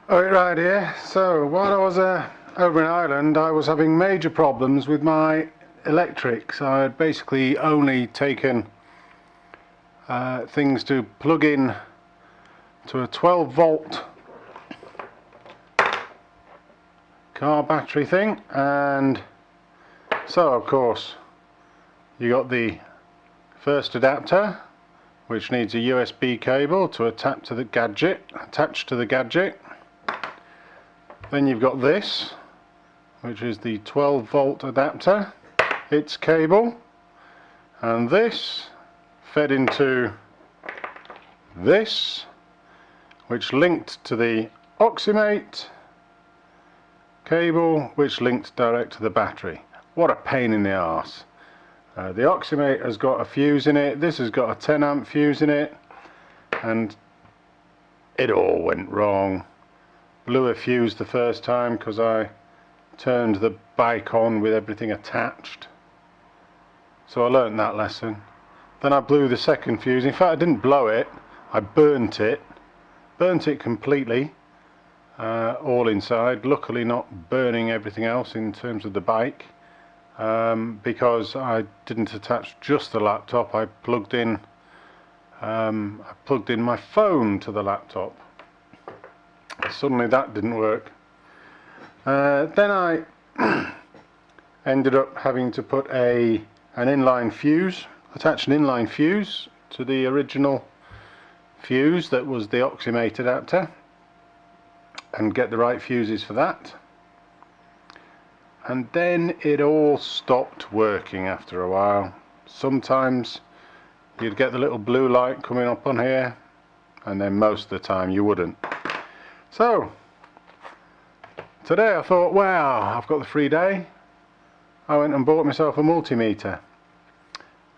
Alright, right here. So while I was over in Ireland, I was having major problems with my electrics. I had basically only taken things to plug in to a 12-volt car battery thing, and so of course you got the first adapter, which needs a USB cable to attach to the gadget. Then you've got this, which is the 12-volt adapter, its cable, and this fed into this, which linked to the Optimate cable, which linked direct to the battery. What a pain in the arse. The Optimate has got a fuse in it, this has got a 10 amp fuse in it, and it all went wrong. Blew a fuse the first time because I turned the bike on with everything attached. So I learnt that lesson. Then I blew the second fuse. In fact, I didn't blow it, I burnt it. Burnt it completely, all inside. Luckily not burning everything else in terms of the bike, because I didn't attach just the laptop. I plugged in my phone to the laptop. Suddenly that didn't work. Then I ended up having to put attach an inline fuse to the original fuse that was the Optimate adapter, and get the right fuses for that. And then it all stopped working after a while. Sometimes you'd get the little blue light coming up on here, and then most of the time you wouldn't. So today I thought, wow, I've got the free day. I went and bought myself a multimeter,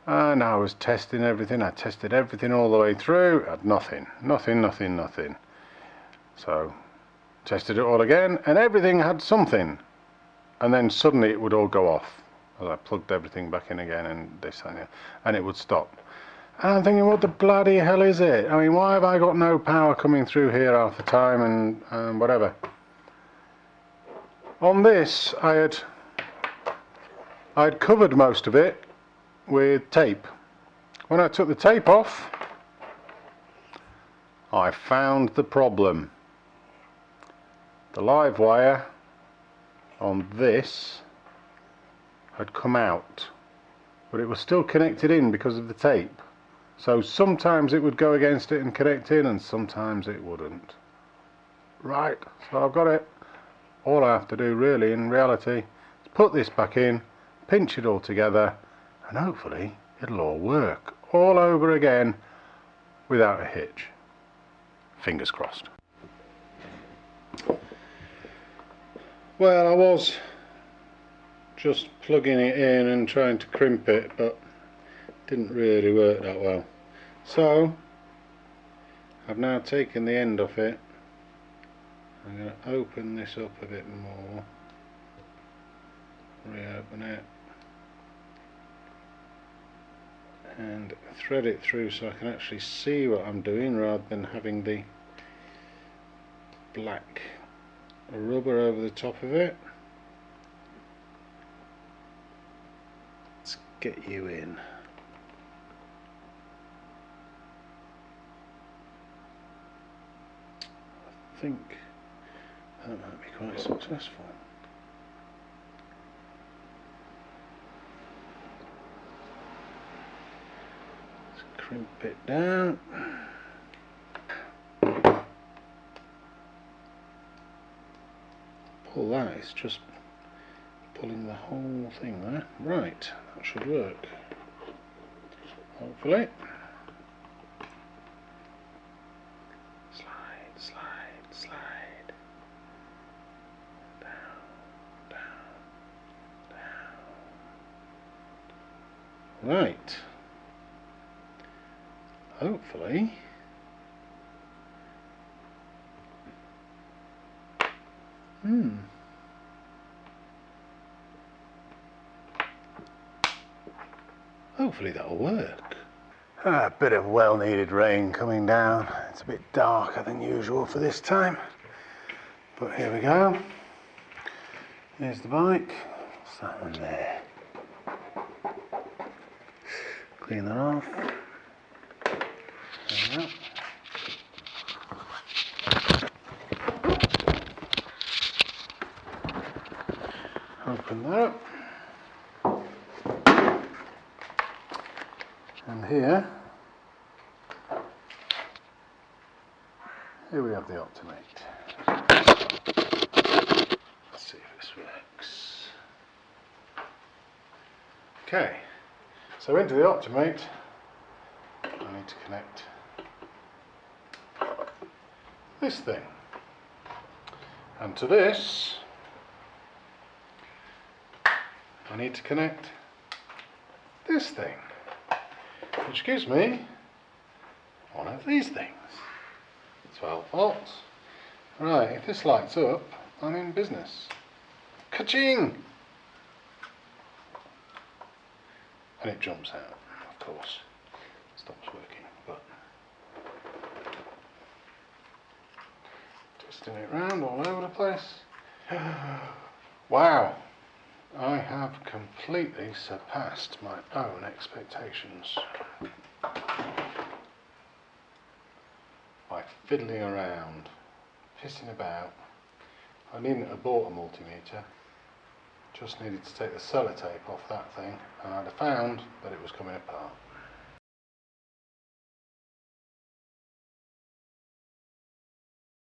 and I was testing everything. I tested everything all the way through, had nothing. So tested it all again, and everything had something, and then suddenly it would all go off as I plugged everything back in again, and this and it would stop. And I'm thinking, what the bloody hell is it? I mean, why have I got no power coming through here half the time, and whatever. On this I'd covered most of it with tape. When I took the tape off, I found the problem. The live wire on this had come out, but it was still connected in because of the tape. So sometimes it would go against it and connect in, and sometimes it wouldn't. Right, so I've got it. All I have to do really in reality is put this back in, pinch it all together, and hopefully it'll all work all over again without a hitch. Fingers crossed. Well, I was just plugging it in and trying to crimp it, but it didn't really work that well. So I've now taken the end off it. I'm going to open this up a bit more, reopen it, and thread it through so I can actually see what I'm doing rather than having the black rubber over the top of it. Let's get you in. I think that might be quite successful. Let's crimp it down. Pull that, it's just pulling the whole thing there. Right, that should work. Hopefully. Slide, slide, slide. Down, down, down. Right. Hopefully. Hopefully that'll work. A bit of well-needed rain coming down. It's a bit darker than usual for this time, but here we go. Here's the bike. What's that one there? Clean that off. There we go. Open that up. And here we have the Optimate. Let's see if this works. Okay, so into the Optimate, I need to connect this thing. And to this, I need to connect this thing, which gives me one of these things. 12 volts. Right, if this lights up, I'm in business. Ka-ching! And it jumps out, of course. Stops working, but twisting it around all over the place. Wow! I have completely surpassed my own expectations by fiddling around, pissing about. I needn't have bought a multimeter, just needed to take the sellotape off that thing, and I'd have found that it was coming apart.